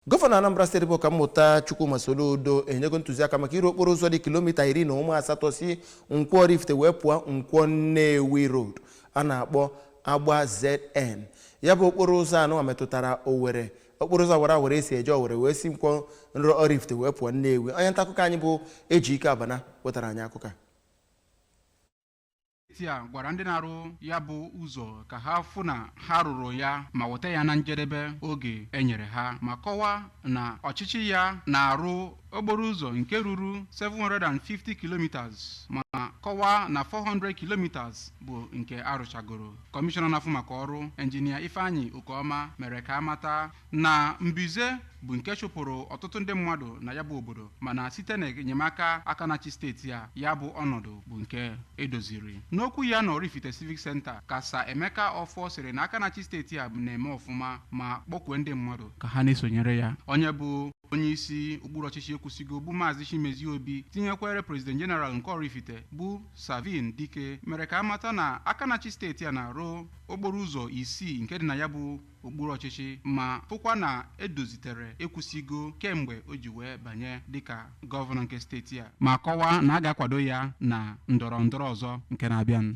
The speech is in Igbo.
Gọvanọ Anambra Steeti bụ Ọkammụta Chukwuma Soludo enyego ntụziaka maka ịrụ okporo ụzọ dị kilomita 18 si Nkwọ Rift wee pụọ Nkwọ Nnewi Road a na-akpọ Agba ZN. Ya bụ okporo ụzọ anụ metụtara Owerri, okporo ụzọ Awara esi eje Owerri wee si Nkwọ Rift wee pụọ Nnewi. Onye nta akụkọ anyị bụ Ejike Abana wetara anyị akụkọ. Tia gwara ndị na-arụ ya bụ ụzọ ka ha fụ na ha rụrụ ya ma weta ya na njedebe oge enyere ha, ma kọwaa na ọchịchị ya na-arụ okporo ụzọ nke ruru 750 kilometers ma kọwaa na 400 kilometers bụ nke arụchagoro. Kọmishọna na-afụ maka ọrụ Injinia Ifeanyị Okeọma mere ka amata na mbize bụ nke chụpụrụ ọtụtụ ndị mmadụ na ya bụ obodo, mana site na enyemaka aka na-achị steeti ya bụ ọnọdụ bụ nke edoziri. N'okwu ya na Oraifite Civic Center, Kasa Emeka Ọfọ sịrị na aka na-achị steeti a na-eme ọfụma ma kpọkwue ndị mmadụ ka ha na-esonyere ya. Onye bụ onye isi okpuru ọchịchị ekwusigo bụ Maazị Chimezie Obi tinyekwere President General nke Oraifite bụ Savin Dike mere ka amata na aka na-achị steeti a na-arụ okporo ụzọ 6 nke dị na ya bụ okpuru ọchịchị, ma fụkwa na edozitere ekwusigo kemgbe o ji wee banye dịka gọvanọ nke steeti a, ma kọwaa na a ga-akwado ya na ndọrọ ndọrọ ọzọ nke na-abịa.